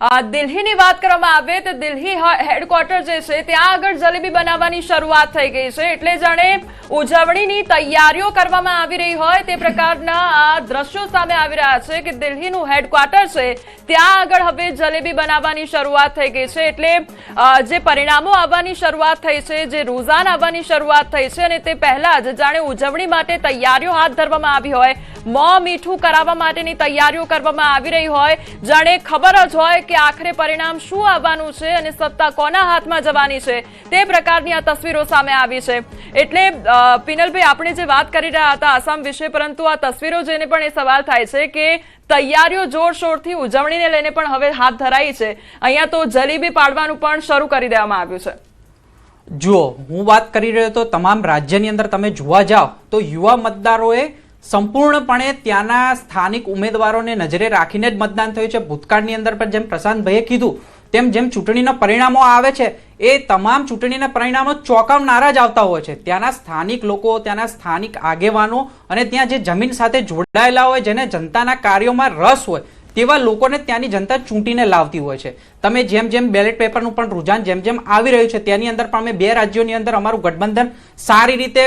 દિલ્હીની વાત કરવામાં આવે તો દિલ્હી હેડક્વાર્ટર જે છે ત્યાં આગળ જલેબી બનાવવાની શરૂઆત થઈ ગઈ છે, એટલે જાણે ઉજવણીની તૈયારીઓ કરવામાં આવી રહી હોય તે પ્રકારના આ દ્રશ્યો સામે આવી રહ્યા છે કે દિલ્હીનું હેડક્વાર્ટર છે ત્યાં આગળ હવે જલેબી બનાવવાની શરૂઆત થઈ ગઈ છે, એટલે જે પરિણામો આવવાની શરૂઆત થઈ છે, જે રૂઝાન આવવાની શરૂઆત થઈ છે અને તે પહેલા જ જાણે ઉજવણી માટે તૈયારીઓ હાથ ધરવામાં આવી હોય, મોં મીઠું કરાવવા માટેની તૈયારીઓ કરવામાં આવી રહી હોય, જાણે ખબર જ હોય કે આખરે પરિણામ શું આવવાનું છે અને સત્તા કોના હાથમાં જવાની છે તે પ્રકારની આ તસવીરો સામે આવી છે। એટલે પિનલભાઈ, આપણે જે વાત કરી રહ્યા હતા આસામ વિશે, પરંતુ આ તસવીરો જોઈને પણ એ સવાલ થાય છે કે તૈયારીઓ જોરશોરથી ઉજવણીને લઈને પણ હવે હાથ ધરાઈ છે, અહીંયા તો જલેબી પાડવાનું પણ શરૂ કરી દેવામાં આવ્યું છે। જુઓ, હું વાત કરી રહ્યો તો તમામ રાજ્યની અંદર તમે જોવા જાઓ તો યુવા મતદારોએ સંપૂર્ણપણે ત્યાંના સ્થાનિક ઉમેદવારોને નજરે રાખીને જ મતદાન થયું છે। ભૂતકાળની અંદર પણ જેમ પ્રશાંતભાઈએ કીધું તેમ જેમ ચૂંટણીના પરિણામો આવે છે એ તમામ ચૂંટણીના પરિણામો ચોંકાવનારા જ આવતા હોય છે। ત્યાંના સ્થાનિક લોકો, ત્યાંના સ્થાનિક આગેવાનો અને ત્યાં જે જમીન સાથે જોડાયેલા હોય, જેને જનતાના કાર્યોમાં રસ હોય તેવા લોકોને ત્યાંની જનતા ચૂંટીને લાવતી હોય છે। તમે જેમ જેમ બેલેટ પેપરનું પણ રૂઝાન જેમ જેમ આવી રહ્યું છે તેની અંદર પણ અમે 2 રાજ્યોની અંદર અમારું ગઠબંધન સારી રીતે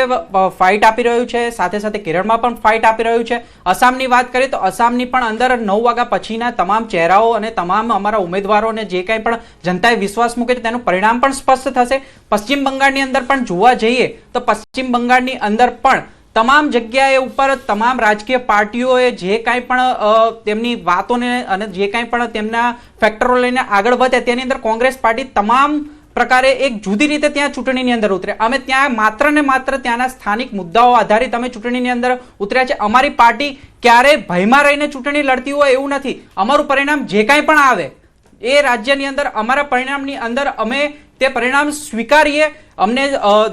ફાઇટ આપી રહ્યું છે, સાથે સાથે કેરળમાં પણ ફાઇટ આપી રહ્યું છે। આસામની વાત કરીએ તો આસામની પણ અંદર 9 વાગ્યા પછીના તમામ ચહેરાઓ અને તમામ અમારા ઉમેદવારોને જે કંઈ પણ જનતાએ વિશ્વાસ મૂકે છે તેનું પરિણામ પણ સ્પષ્ટ થશે। પશ્ચિમ બંગાળની અંદર પણ જોવા જઈએ તો પશ્ચિમ બંગાળની અંદર પણ તમામ જગ્યાએ ઉપર તમામ રાજકીય પાર્ટીઓએ જે કાંઈ પણ તેમની વાતોને અને જે કાંઈ પણ તેમના ફેક્ટરો લઈને આગળ વધે તેની અંદર કોંગ્રેસ પાર્ટી તમામ પ્રકારે એક જુદી રીતે ત્યાં ચૂંટણીની અંદર ઉતરે। અમે ત્યાં માત્ર ને માત્ર ત્યાંના સ્થાનિક મુદ્દાઓ આધારિત અમે ચૂંટણીની અંદર ઉતર્યા છે। અમારી પાર્ટી ક્યારેય ભયમાં રહીને ચૂંટણી લડતી હોય એવું નથી। અમારું પરિણામ જે કાંઈ પણ આવે એ રાજ્યની અંદર અમારા પરિણામની અંદર અમે તે પરિણામ સ્વીકારીએ। અમને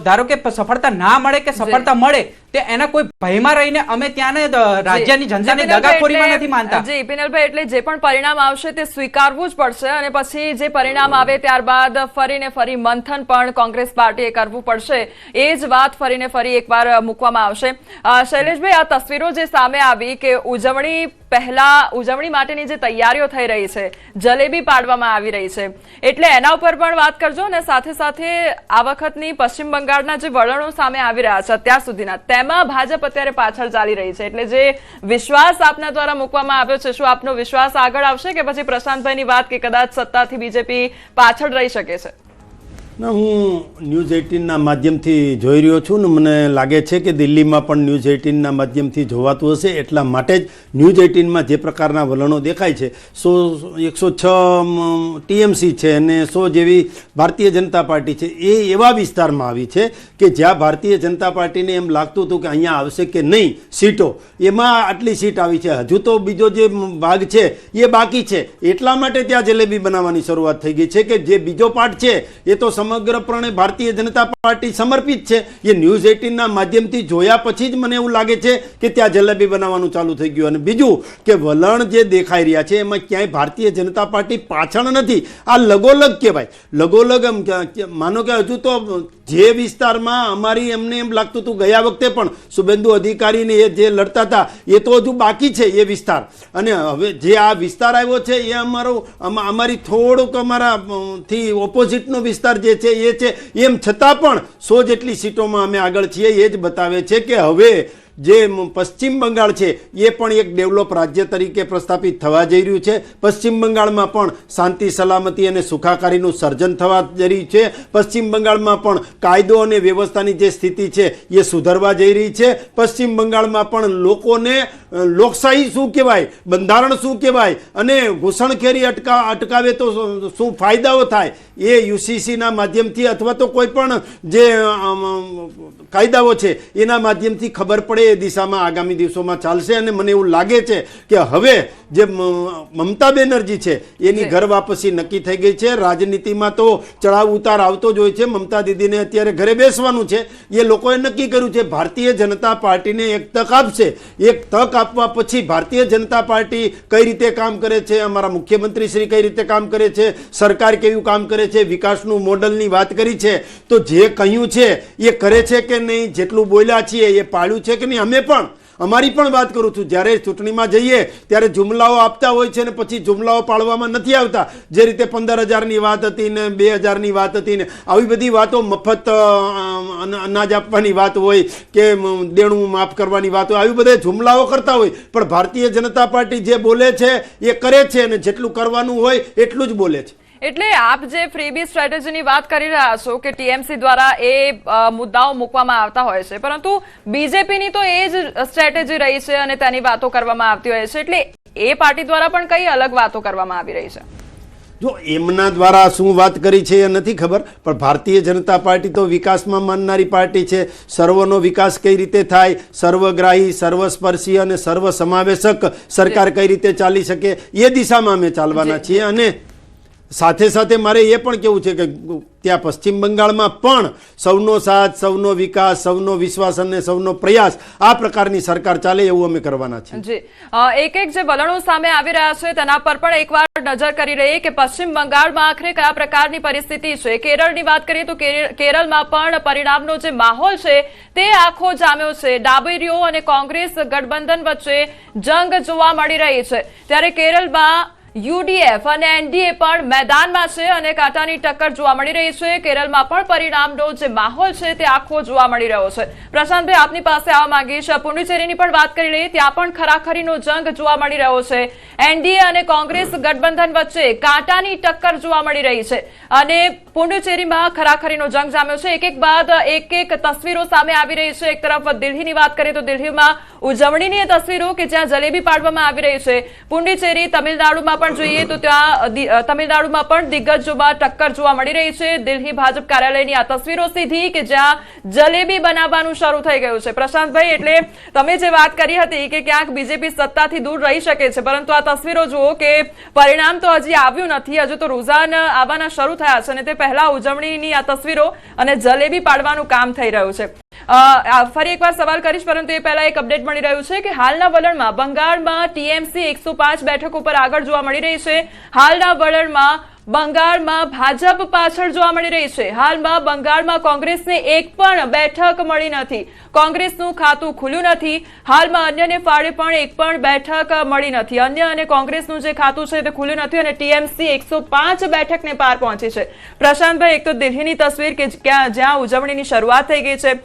ધારો કે સફળતા ના મળે કે સફળતા મળે તે એના કોઈ ભયમાં રહીને અમે ત્યાંને રાજ્યની જનતાને દગાખોરીમાં નથી માનતા। જી પિનલભાઈ, એટલે જે પણ પરિણામ આવશે તે સ્વીકારવું જ પડશે અને પછી જે પરિણામ આવે ત્યારબાદ ફરીને ફરી મંથન પણ કોંગ્રેસ પાર્ટીએ કરવું પડશે, એ જ વાત ફરીને ફરી એકવાર મૂકવામાં આવશે। શૈલેષભાઈ, આ તસવીરો જે સામે આવી કે ઉજવણી માટેની જે તૈયારીઓ થઈ રહી છે, જલેબી પાડવામાં આવી રહી છે, એટલે એના ઉપર પણ વાત કરજો અને સાથે સાથે આ વખતની પશ્ચિમ બંગાળના જે વલણો સામે આવી રહ્યા છે અત્યાર સુધીના, તેમાં ભાજપ અત્યારે પાછળ ચાલી રહી છે, એટલે જે વિશ્વાસ આપના દ્વારા મૂકવામાં આવ્યો છે, શું આપનો વિશ્વાસ આગળ આવશે કે પછી પ્રશાંતભાઈની વાત કે કદાચ સત્તાથી બીજેપી પાછળ રહી શકે છે? ના, હું ન્યૂઝ 18ના માધ્યમથી જોઈ રહ્યો છું ને મને લાગે છે કે દિલ્હીમાં પણ ન્યૂઝ 18ના માધ્યમથી જોવાતું હશે, એટલા માટે જ ન્યૂઝ 18માં જે પ્રકારના વલણો દેખાય છે, 106 ટીએમસી છે અને 100 જેવી ભારતીય જનતા પાર્ટી છે, એ એવા વિસ્તારમાં આવી છે કે જ્યાં ભારતીય જનતા પાર્ટીને એમ લાગતું હતું કે અહીંયા આવશે કે નહીં સીટો, એમાં આટલી સીટ આવી છે, હજુ તો બીજો જે ભાગ છે એ બાકી છે, એટલા માટે ત્યાં જલેબી બનાવવાની શરૂઆત થઈ ગઈ છે કે જે બીજો પાર્ટ છે એ તો સમગ્રપણે ભારતીય જનતા પાર્ટી સમર્પિત છે। એ ન્યૂઝ 18ના માધ્યમથી જોયા પછી જ મને એવું લાગે છે કે ત્યાં જલેબી બનાવવાનું ચાલુ થઈ ગયું। અને બીજું કે વલણ જે દેખાઈ રહ્યા છે એમાં ક્યાંય ભારતીય જનતા પાર્ટી પાછળ નથી, આ લગોલગ કહેવાય। લગોલગ માનો કે હજુ તો જે વિસ્તારમાં અમારી એમને એમ લાગતું હતું ગયા વખતે પણ શુભેન્દુ અધિકારીને એ જે લડતા હતા એ તો હજુ બાકી છે એ વિસ્તાર, અને હવે જે આ વિસ્તાર આવ્યો છે એ અમારી થોડુંક અમારાથી ઓપોઝિટનો વિસ્તાર જે છે એ છે, એમ છતાં પણ 100 જેટલી સીટોમાં અમે આગળ છીએ। એ જ બતાવે છે કે હવે જે પશ્ચિમ બંગાળ છે એ પણ એક ડેવલપ રાજ્ય તરીકે પ્રસ્થાપિત થવા જઈ રહ્યું છે। પશ્ચિમ બંગાળમાં પણ શાંતિ સલામતી અને સુખાકારીનું સર્જન થવા જઈ રહ્યું છે। પશ્ચિમ બંગાળમાં પણ કાયદો અને વ્યવસ્થાની જે સ્થિતિ છે એ સુધરવા જઈ રહી છે। પશ્ચિમ બંગાળમાં પણ લોકોને લોકશાહી શું કહેવાય, બંધારણ શું કહેવાય અને ઘૂસણખોરી અટકાવે તો શું ફાયદાઓ થાય એ યુસીસીના માધ્યમથી અથવા તો કોઈ પણ જે કાયદાઓ છે એના માધ્યમથી ખબર પડે એ દિશામાં આગામી દિવસોમાં ચાલશે। અને મને એવું લાગે છે કે હવે જે મમતા બેનર્જી છે એની ઘર વાપસી નક્કી થઈ ગઈ છે। રાજનીતિમાં તો ચડાવ ઉતાર આવતો જ હોય છે, મમતા દીદીને અત્યારે ઘરે બેસવાનું છે, એ લોકોએ નક્કી કર્યું છે ભારતીય જનતા પાર્ટીને એક તક આપશે। એક તક આપવા પછી ભારતીય જનતા પાર્ટી કઈ રીતે કામ કરે છે, અમારા મુખ્યમંત્રી શ્રી કઈ રીતે કામ કરે છે, સરકાર કેવું કામ કરે છે, વિકાસનું મોડલની વાત કરી છે, તો જે કહ્યું છે એ કરે છે કે નહીં, જેટલું બોલ્યા છીએ એ પાળ્યું છે કે નહીં, અમે પણ અમારી પણ વાત કરું છું, જ્યારે ચૂંટણીમાં જઈએ ત્યારે જુમલાઓ આપતા હોય છે ને પછી જુમલાઓ પાળવામાં નથી આવતા. જે રીતે 15,000ની વાત હતી ને 2,000ની વાત હતી ને આવી બધી વાતો, મફત અનાજ આપવાની વાત હોય કે દેણું માફ કરવાની વાત હોય, આવી બધા જુમલાઓ કરતા હોય. પણ ભારતીય જનતા પાર્ટી જે બોલે છે એ કરે છે અને જેટલું કરવાનું હોય એટલું જ બોલે છે. એટલે આપ જે ફ્રીબી સ્ટ્રેટેજીની વાત કરી રહ્યા છો કે ટીએમસી દ્વારા એ મુદ્દાઓ મૂકવામાં આવતા હોય છે, પરંતુ બીજેપીની તો એ જ સ્ટ્રેટેજી રહી છે અને તેની વાતો કરવામાં આવતી હોય છે. એટલે એ પાર્ટી દ્વારા પણ કઈ અલગ વાતો કરવામાં આવી રહી છે? જો એમના દ્વારા શું વાત કરી છે એ નથી ખબર, પણ ભારતીય જનતા પાર્ટી તો વિકાસમાં માનનારી પાર્ટી છે. સર્વનો વિકાસ કઈ રીતે થાય, સર્વગ્રાહી, સર્વસ્પર્શી અને સર્વસમાવેશક સરકાર કઈ રીતે ચાલી શકે એ દિશામાં અમે ચાલવાના છીએ. અને સાથે સાથે મારે એ પણ કહેવું છે કે ત્યાં પશ્ચિમ બંગાળમાં પણ સૌનો સાથ, સૌનો વિકાસ, સૌનો વિશ્વાસ અને સૌનો પ્રયાસ, આ પ્રકારની સરકાર ચાલે એવું અમે કરવાના છીએ. જી, એક જે વલણો સામે આવી રહ્યા છે તેના પર પણ એકવાર નજર કરી લઈએ કે પશ્ચિમ બંગાળમાં આખરે કયા પ્રકારની પરિસ્થિતિ છે. કેરળની વાત કરીએ તો કેરળમાં પણ પરિણામનો જે માહોલ છે તે આખો જામ્યો છે. ડાબેરીઓ અને કોંગ્રેસ ગઠબંધન વચ્ચે જંગ જોવા મળી રહી છે. ત્યારે કેરળમાં યુડીએફ અને એનડીએ પણ મેદાનમાં છે અને કાંટાની ટક્કર જોવા મળી રહી છે. કેરળમાં પણ પરિણામનો જે માહોલ છે તે આખો જોવા મળી રહ્યો છે. પ્રશાંતભાઈ, આપની પાસે આવવા માંગીશ. પુડુચેરીની પણ વાત કરી લઈએ, ત્યાં પણ ખરાખરીનો જંગ જોવા મળી રહ્યો છે. એનડીએ અને કોંગ્રેસ ગઠબંધન વચ્ચે કાંટાની ટક્કર જોવા મળી રહી છે અને પુડુચેરીમાં ખરાખરીનો જંગ જામ્યો છે. એક એક બાદ એક તસવીરો સામે આવી રહી છે. એક તરફ દિલ્હીની વાત કરીએ તો દિલ્હીમાં ઉજવણીની તસવીરો કે જ્યાં જલેબી પાડવામાં આવી રહી છે. પુડુચેરી, તમિલનાડુમાં પણ જોઈએ તો ત્યાં તમિલનાડુમાં પણ દિગ્ગજોમાં ટક્કર જોવા મળી રહી છે. દિલ્હી ભાજપ કાર્યાલયની આ તસવીરો સીધી કે જ્યાં જલેબી બનાવવાનું શરૂ થઈ ગયું છે. પ્રશાંતભાઈ, એટલે તમે જે વાત કરી હતી કે ક્યાંક બીજેપી સત્તાથી દૂર રહી શકે છે, પરંતુ આ તસવીરો જુઓ કે પરિણામ તો હજી આવ્યું નથી, હજુ તો રૂઝાન આવવાના શરૂ થયા છે અને તે પહેલા ઉજવણીની આ તસવીરો અને જલેબી પાડવાનું કામ થઈ રહ્યું છે. ફરી એકવાર સવાલ કરીશ, પરંતુ એ પહેલા એક અપડેટ મળી રહ્યું છે કે હાલના વલણમાં બંગાળમાં ટીએમસી 105 બેઠક ઉપર આગળ જોવા મળી રહી છે. હાલના વલણમાં બંગાળમાં ભાજપ પાછળ જોવા મળી રહી છે. હાલમાં બંગાળમાં કોંગ્રેસને એક પણ બેઠક મળી નથી. કોંગ્રેસનું ખાતું ખુલ્યું નથી. હાલમાં અન્યને ફાળે પણ એક પણ બેઠક મળી નથી. અન્ય અને કોંગ્રેસનું જે ખાતું છે તે ખુલ્યું નથી અને ટીએમસી 105 બેઠકને પાર પહોંચી છે. પ્રશાંતભાઈ, એક તો દિલ્હીની તસવીર કે જ્યાં ઉજવણીની શરૂઆત થઈ ગઈ છે.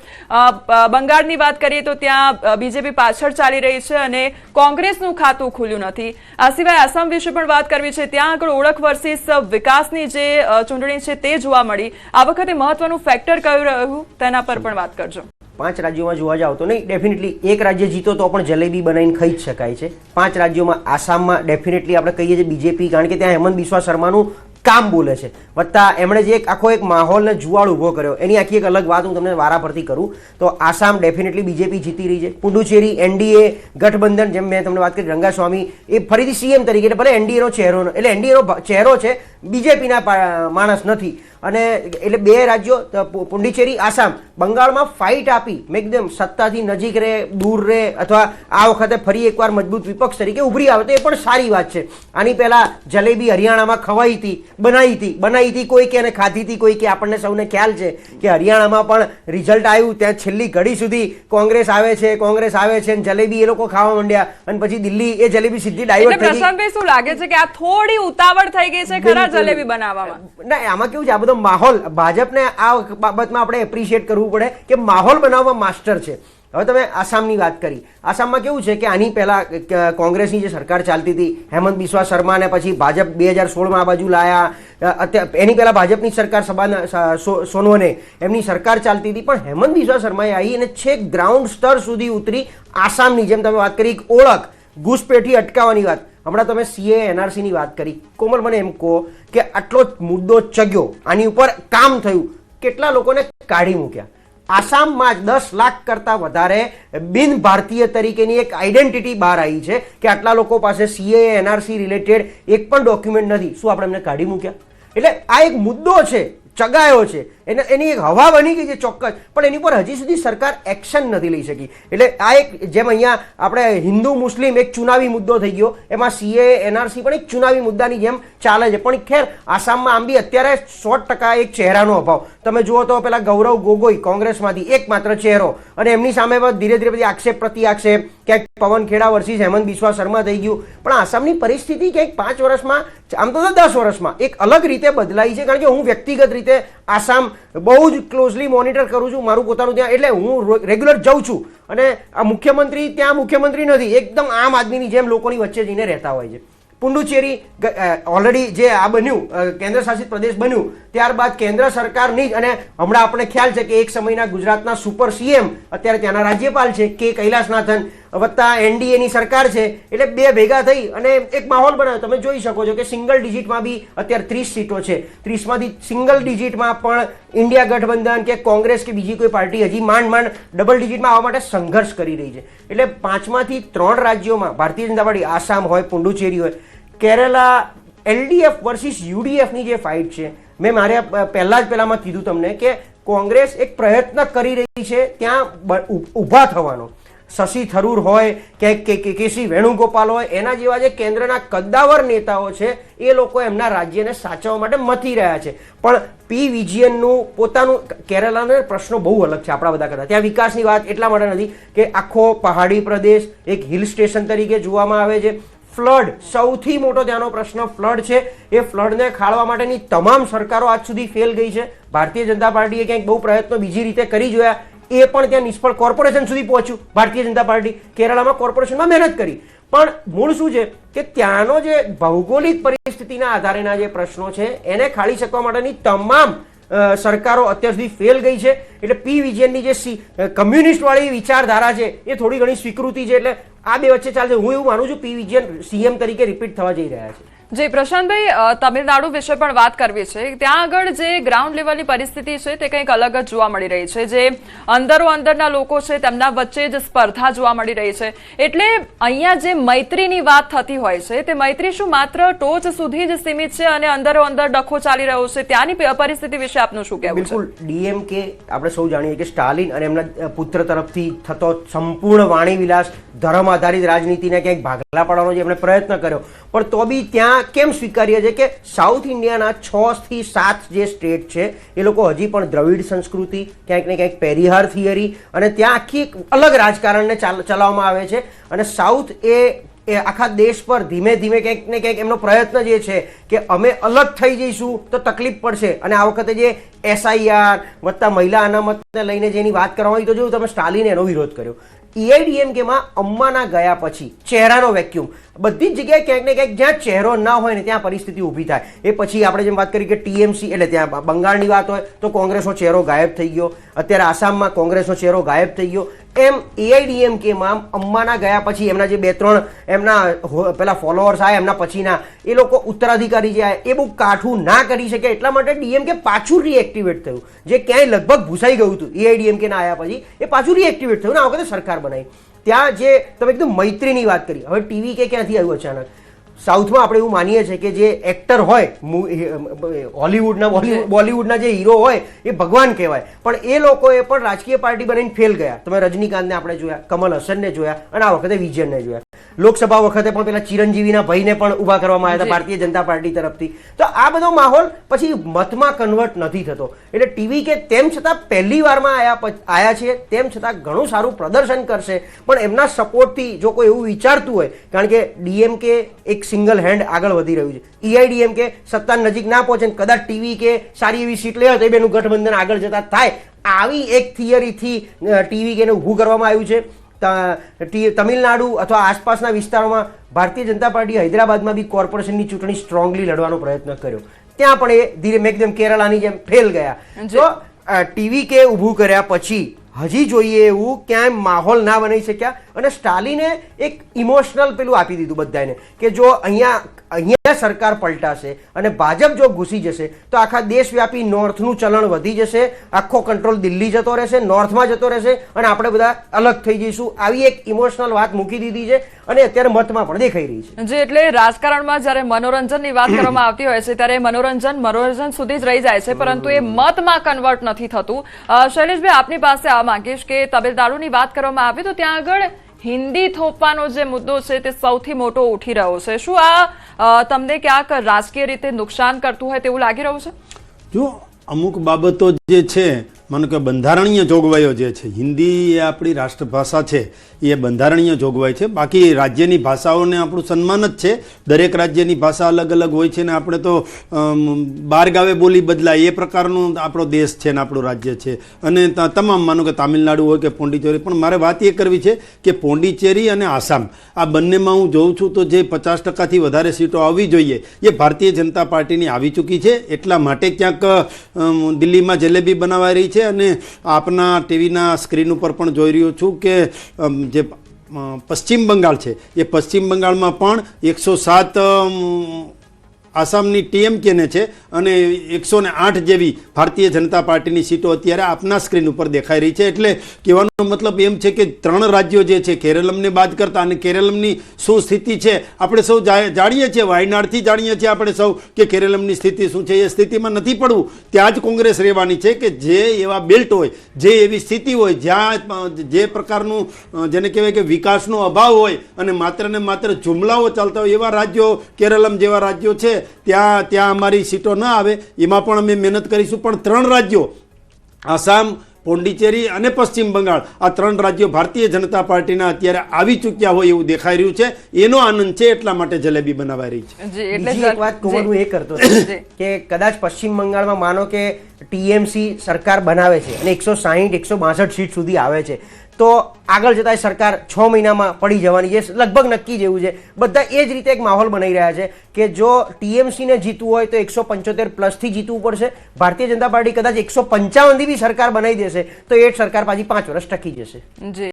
બંગાળની વાત કરીએ તો ત્યાં બીજેપી પાછળ ચાલી રહી છે અને કોંગ્રેસનું ખાતું ખુલ્યું નથી. આ સિવાય આસામ વિશે પણ વાત કરવી છે. ત્યાં આગળ ઓળખ વર્સિસ વિકાસની જે ચૂંટણી છે તે જોવા મળી. આ વખતે મહત્વનું ફેક્ટર કયું રહ્યું તેના પર પણ વાત કરજો. 5 રાજ્યોમાં જોવા જાવ તો નહીં, ડેફિનેટલી એક રાજ્ય જીતો તો પણ જલેબી બનાવીને ખાઈ જ શકાય છે. 5 રાજ્યોમાં આસામમાં ડેફિનેટલી આપણે કહીએ છીએ બીજેપી, કારણ કે ત્યાં હેમંત બિસ્વા શર્માનું કામ બોલે છે. વત્તા એમણે જે એક આખો એક માહોલને જુવાળ ઊભો કર્યો, એની આખી એક અલગ વાત હું તમને વારા પરથી કરું તો આસામ ડેફિનેટલી બીજેપી જીતી રહી છે. પુડુચેરી એનડીએ ગઠબંધન, જેમ મેં તમને વાત કરી, રંગાસ્વામી એ ફરીથી સીએમ તરીકે, એટલે ભલે એનડીએનો ચહેરો, એટલે એનડીએનો ચહેરો છે, બીજેપીના માણસ નથી. અને એટલે 2 રાજ્યો પુડુચેરી, આસામ, બંગાળમાં ફાઇટ આપી એકદમ સત્તાથી નજીક રહે, દૂર રહે, અથવા આ વખતે ફરી એકવાર મજબૂત વિપક્ષ તરીકે ઉભરી આવે તો એ પણ સારી વાત છે. આની પહેલા જલેબી હરિયાણામાં ખવાઈ હતી, બનાવી હતી કોઈ કે, અને ખાધી હતી કોઈ કે. આપણને સૌને ખ્યાલ છે કે હરિયાણામાં પણ રિઝલ્ટ આવ્યું, ત્યાં છેલ્લી ઘડી સુધી કોંગ્રેસ આવે છે અને જલેબી એ લોકો ખાવા માંડ્યા અને પછી દિલ્હી એ જલેબી સીધી ડાયવર્ટ થઈ ગઈ. પ્રશાંતભાઈ, શું લાગે છે કે આ થોડી ઉતાવળ થઈ ગઈ છે ખરા જલેબી બનાવવામાં? ના, આમાં કેવું છે, આ બધો માહોલ, ભાજપને આ બાબતમાં આપણે એપ્રિશિએટ કરવું પડે કે માહોલ બનાવવામાં માસ્ટર છે. હવે તમે આસામની વાત કરી. આસામમાં કેવું છે કે આની પહેલા કોંગ્રેસની જે સરકાર ચાલતી હતી, હેમંત બિસ્વા શર્માને પછી ભાજપ 2016માં આ બાજુ લાયા. એની પહેલા ભાજપની સરકાર સોનવને એમની સરકાર ચાલતી હતી, પણ હેમંત બિસ્વા શર્માએ આવી અને છેક ગ્રાઉન્ડ સ્તર સુધી ઉતરી. આસામની જેમ તમે વાત કરી, ઓળખ, ઘૂસપેઠી અટકાવવાની વાત. હમણાં તમે સીએ એનઆરસીની વાત કરી. કોમલ, મને એમ કહો કે આટલો મુદ્દો ચગ્યો, આની ઉપર કામ થયું, કેટલા લોકોને કાઢી મૂક્યા? આસામમાં 10 લાખ કરતાં વધારે બિન ભારતીય તરીકેની એક આઈડેન્ટિટી બહાર આવી છે કે આટલા લોકો પાસે સીએ એનઆરસી રિલેટેડ એક પણ ડોક્યુમેન્ટ નથી. શું આપણે એમને કાઢી મૂક્યા? એટલે આ એક મુદ્દો છે ચગાયો છે, એની એક હવા બની ગઈ છે ચોક્કસ, પણ એની પર હજી સુધી સરકાર એક્શન નથી લઈ શકી. એટલે આ એક જેમ અહીંયા આપણે હિન્દુ મુસ્લિમ એક ચુનાવી મુદ્દો થઈ ગયો, એમાં CA NRC પણ એક ચુનાવી મુદ્દાની જેમ ચાલે છે. પણ ખેર આસામમાં આમ બી અત્યારે 100% એક ચહેરાનો અભાવ. તમે જુઓ તો પેલા ગૌરવ ગોગોઈ કોંગ્રેસમાંથી એકમાત્ર ચહેરો, અને એમની સામે ધીરે ધીરે બધી આક્ષેપ પ્રતિ આક્ષેપ, ક્યાંક પવન ખેડા વર્સિસ હેમંત બિસ્વા શર્મા થઈ ગયું. પણ આસામની પરિસ્થિતિ ક્યાંક 5 વર્ષમાં, આમ તો 10 વર્ષમાં એક અલગ રીતે બદલાઈ છે. કારણ કે હું વ્યક્તિગત રીતે આસામ બહુ જ ક્લોઝલી મોનિટર કરું છું, મારું પોતાનું ત્યાં, એટલે હું રેગ્યુલર જાઉં છું. અને આ મુખ્યમંત્રી ત્યાં મુખ્યમંત્રી નથી, એકદમ આમ આદમીની જેમ લોકોની વચ્ચે જઈને રહેતા હોય છે. પુડુચેરી ઓલરેડી જે આ બન્યું કેન્દ્ર શાસિત પ્રદેશ બન્યું, ત્યારબાદ કેન્દ્ર સરકારની જ, અને હમણાં આપણે ખ્યાલ છે કે એક સમયના ગુજરાતના સુપર CM અત્યારે ત્યાંના રાજ્યપાલ છે કે કૈલાસનાથન, વત્તા NDA ની સરકાર છે. એટલે બે ભેગા થઈ અને એક માહોલ બનાવ્યો. તમે જોઈ શકો છો કે સિંગલ ડિજિટમાં બી અત્યારે 30 સીટો છે, 30માંથી સિંગલ ડિજિટમાં પણ ઇન્ડિયા ગઠબંધન કે કોંગ્રેસ કે બીજી કોઈ પાર્ટી હજી માંડ ડબલ ડિજિટમાં આવવા માટે સંઘર્ષ કરી રહી છે. એટલે 5માંથી 3 રાજ્યોમાં ભારતીય જનતા પાર્ટી, આસામ હોય, પુડુચેરી હોય, કેરેલા, LDF વર્સિસ UDF ની જે ફાઇટ છે, મેં મારે પહેલામાં કીધું તમને કે કોંગ્રેસ એક પ્રયત્ન કરી રહી છે ત્યાં ઊભા થવાનો. શશી થરૂર હોય કે કેસી વેણુગોપાલ હોય, એના જેવા જે કેન્દ્રના કદ્દાવર નેતાઓ છે, એ લોકો એમના રાજ્યને સાચવવા માટે મથી રહ્યા છે. પણ P. વિજયનનું પોતાનું, કેરળના પ્રશ્નો બહુ અલગ છે આપણા બધા કરતા. ત્યાં વિકાસની વાત એટલા માટે નથી કે આખો પહાડી પ્રદેશ એક હિલ સ્ટેશન તરીકે જોવામાં આવે છે. ફ્લડ, સૌથી મોટો ત્યાંનો પ્રશ્ન ફ્લડ છે. એ ફ્લડને ખાળવા માટેની તમામ સરકારો આજ સુધી ફેલ ગઈ છે. ભારતીય જનતા પાર્ટીએ ક્યાંક બહુ પ્રયત્નો બીજી રીતે કરી જોયા, એ પણ ત્યાં નિષ્ફળ. કોર્પોરેશન સુધી પહોંચ્યું ભારતીય જનતા પાર્ટી, કેરળમાં કોર્પોરેશનમાં મહેનત કરી. પણ મૂળ શું છે કે ત્યાંનો જે ભૌગોલિક પરિસ્થિતિના આધારેના જે પ્રશ્નો છે એને ખાળી શકવા માટેની તમામ સરકારો અત્યાર સુધી ફેલ ગઈ છે. એટલે P. વિજયનની જે કમ્યુનિસ્ટ વાળી વિચારધારા છે એ થોડી ઘણી સ્વીકૃતિ છે. એટલે આ બે વચ્ચે ચાલશે. હું એવું માનું છું P. વિજયન CM તરીકે રિપીટ થવા જઈ રહ્યા છે. જી પ્રશાંતભાઈ, તમિલનાડુ વિશે પણ વાત કરવી છે. ત્યાં આગળ જે ગ્રાઉન્ડ લેવલની પરિસ્થિતિ છે તે કંઈક અલગ જ જોવા મળી રહી છે. જે અંદરના લોકો છે તેમના વચ્ચે જ સ્પર્ધા જોવા મળી રહી છે. એટલે અહીંયા જે મૈત્રીની વાત થતી હોય છે, તે મૈત્રી શું માત્ર ટોચ સુધી જ સીમિત છે અને અંદર ડખો ચાલી રહ્યો છે? ત્યાંની પરિસ્થિતિ વિશે આપનું શું કહેવું છે? બિલકુલ. DMK આપણે સૌ જાણીએ કે સ્ટાલિન અને એમના પુત્ર તરફથી થતો સંપૂર્ણ વાણી વિલાસ, ધર્મ આધારિત રાજનીતિને ક્યાંક ભાગલા પાડવાનો જે એમણે પ્રયત્ન કર્યો, પણ તો બી ત્યાં કેમ સ્વીકાર્ય છે કે સાઉથ ઇન્ડિયાના 6 થી 7 જે સ્ટેટ છે એ લોકો હજી પણ દ્રવિડ સંસ્કૃતિ, ક્યાંક ને ક્યાંક પેરિહાર થિયરી, અને ત્યાં આખી એક અલગ રાજકારણને ચલાવવામાં આવે છે. અને સાઉથ એ આખા દેશ પર ધીમે ધીમે ક્યાંક ને ક્યાંક એમનો પ્રયત્ન જે છે કે અમે અલગ થઈ જઈશું તો તકલીફ પડશે. અને આ વખતે જે SIR વત્તા મહિલા અનામતને લઈને જેની વાત કરવામાં આવી, તો જોયું તમે સ્ટાલિને એનો વિરોધ કર્યો. EIDMKમાં અમ્માના ગયા પછી ચહેરાનો વેક્યુમ, બધી જ જગ્યાએ ક્યાંક ને ક્યાંક જ્યાં ચહેરો ના હોય ને ત્યાં પરિસ્થિતિ ઊભી થાય. એ પછી આપણે જેમ વાત કરી કે TMC, એટલે ત્યાં બંગાળની વાત હોય તો કોંગ્રેસનો ચહેરો ગાયબ થઈ ગયો. અત્યારે આસામમાં કોંગ્રેસનો ચહેરો ગાયબ થઈ ગયો. એમ EIDMKમાં અમ્માના ગયા પછી એમના જે 2-3 એમના પેલા ફોલોઅર્સ આવ્યા, એમના પછીના એ લોકો ઉત્તરાધિકારી જે આવ્યા, એ બહુ કાઠું ના કરી શકે. એટલા માટે DMK પાછું રીએક્ટિવેટ થયું. જે ક્યાંય લગભગ ભૂસાઈ ગયું હતું EIDMKના આવ્યા પછી, એ પાછું રીએક્ટિવેટ થયું ને આ વખતે સરકાર બનાવી. ત્યાં જે તમે કીધું મૈત્રીની વાત કરી, હવે TVK ક્યાંથી આવ્યું અચાનક? સાઉથમાં આપણે એવું માનીએ છીએ કે જે એક્ટર હોય, હોલિવૂડના બોલિવૂડના જે હીરો હોય એ ભગવાન કહેવાય, પણ એ લોકોએ પણ રાજકીય પાર્ટી બનાવીને ફેલ ગયા. તમે રજનીકાંતને આપણે જોયા, કમલ હસનને જોયા, અને આ વખતે વિજયનને જોયા. લોકસભા વખતે પણ પેલા ચિરંજીવીના ભાઈને પણ ઉભા કરવામાં આવ્યા હતા ભારતીય જનતા પાર્ટી તરફથી. તો આ બધો માહોલ પછી મતમાં કન્વર્ટ નથી થતો. એટલે TVK તેમ છતાં પહેલી વારમાં આયા છે, તેમ છતાં ઘણું સારું પ્રદર્શન કરશે. પણ એમના સપોર્ટથી જો કોઈ એવું વિચારતું હોય, કારણ કે DMK એક સિંગલ હેન્ડ આગળ વધી રહ્યું છે, EIDMK સત્તા નજીક ના પહોંચે, કદાચ TVK સારી એવી સીટ લે તો એ બેનું ગઠબંધન આગળ જતા થાય, આવી એક થિયરીથી TVKને ઊભું કરવામાં આવ્યું છે. તમિલનાડુ અથવા આસપાસના વિસ્તારોમાં ભારતીય જનતા પાર્ટી હૈદરાબાદમાં બી કોર્પોરેશનની ચૂંટણી સ્ટ્રોંગલી લડવાનો પ્રયત્ન કર્યો. ત્યાં પણ એ ધીરે એકદમ કેરળાની જેમ ફેલ ગયા. તો TVK ઊભું કર્યા પછી હજી જોઈએ એવું ક્યાંય માહોલ ના બનાવી શક્યા. અને સ્ટાલિને એક ઇમોશનલ પેલું આપી દીધું બધાને કે જો અહીંયા સરકાર પલટાશે અને ભાજપ જો ઘૂસી જશે તો આખા દેશવ્યાપી નોર્થનું ચલણ વધી જશે, આખો કંટ્રોલ દિલ્હી જતો રહેશે, નોર્થમાં જતો રહેશે અને આપણે બધા અલગ થઈ જઈશું. આવી એક ઇમોશનલ વાત મૂકી દીધી છે અને અત્યારે મતમાં પણ દેખાઈ રહી છે. જે એટલે રાજકારણમાં જ્યારે મનોરંજનની વાત કરવામાં આવતી હોય છે ત્યારે મનોરંજન સુધી જ રહી જાય છે, પરંતુ એ મતમાં કન્વર્ટ નથી થતું. શૈલેષભાઈ, આપની પાસે આ માંગીશ કે તમિલનાડુની વાત કરવામાં આવે તો ત્યાં આગળ હિન્દી થોપવાનો જે મુદ્દો છે તે સૌથી મોટો ઉઠી રહ્યો છે. શું આ તમને ક્યાંક રાજકીય રીતે નુકસાન કરતું હોય તેવું લાગી રહ્યું છે? જો અમુક બાબતો જે છે, માનો કે બંધારણીય જોગવાઈઓ જે છે, હિન્દી એ આપણી રાષ્ટ્રભાષા છે, એ બંધારણીય જોગવાઈ છે. બાકી રાજ્યની ભાષાઓને આપણું સન્માન જ છે. દરેક રાજ્યની ભાષા અલગ અલગ હોય છે ને આપણે તો બાર ગાવે બોલી બદલાય એ પ્રકારનો આપણો દેશ છે ને આપણું રાજ્ય છે. અને તમામ માનો કે તામિલનાડુ હોય કે પોંડિચેરી, પણ મારે વાત એ કરવી છે કે પોંડિચેરી અને આસામ આ બંનેમાં હું જોઉં છું તો જે 50%થી વધારે સીટો આવવી જોઈએ એ ભારતીય જનતા પાર્ટીની આવી ચૂકી છે. એટલા માટે ક્યાંક દિલ્હીમાં જલેબી બનાવાઈ રહી છે. અને આપના ટીવીના સ્ક્રીન ઉપર પણ જોઈ રહ્યો છું કે જે પશ્ચિમ બંગાળ છે એ પશ્ચિમ બંગાળમાં પણ 107 આસામની ટીએમકેને છે અને 108 જેવી ભારતીય જનતા પાર્ટીની સીટો અત્યારે આપના સ્ક્રીન ઉપર દેખાઈ રહી છે. એટલે કહેવાનો મતલબ એમ છે કે 3 રાજ્યો જે છે, કેરળમને બાદ કરતા, અને કેરળની શું સ્થિતિ છે આપણે સૌ જાણીએ છીએ, વાયનાડથી જાણીએ છીએ આપણે સૌ કે કેરળની સ્થિતિ શું છે. એ સ્થિતિમાં નથી પડવું, ત્યાં જ કોંગ્રેસ રહેવાની છે કે જે એવા બેલ્ટ હોય, જે એવી સ્થિતિ હોય, જ્યાં જે પ્રકારનું જેને કહેવાય કે વિકાસનો અભાવ હોય અને માત્ર ને માત્ર જુમલાઓ ચાલતા હોય એવા રાજ્યો, કેરળમ જેવા રાજ્યો છે, ત્યાં અમારી સીટો ન આવે એમાં પણ અમે મહેનત કરીશું. પણ 3 રાજ્યો આસામ, પોંડિચેરી અને પશ્ચિમ બંગાળ, આ 3 રાજ્યો ભારતીય જનતા પાર્ટીના અત્યારે આવી ચૂક્યા હોય એવું દેખાઈ રહ્યું છે. એનો આનંદ છે, એટલા માટે જલેબી બનાવાઈ રહી છે. બીજી એક વાત કુંવર હું એ કરતો હતો કે કદાચ પશ્ચિમ બંગાળમાં માનો કે ટીએમસી સરકાર બનાવે છે અને 160-162 સીટ સુધી આવે છે તો આગળ જતા સરકાર 6 મહિનામાં પડી જવાની છે, લગભગ નક્કી જેવું છે. બધા એ જ રીતે એક માહોલ બનાવી રહ્યા છે કે જો ટીએમસીને જીતવું હોય તો 175+ જીતવું પડશે. ભારતીય જનતા પાર્ટી કદાચ 155 થી બી સરકાર બનાવી દેશે તો એ સરકાર પાછી 5 વર્ષ ટકી જશે.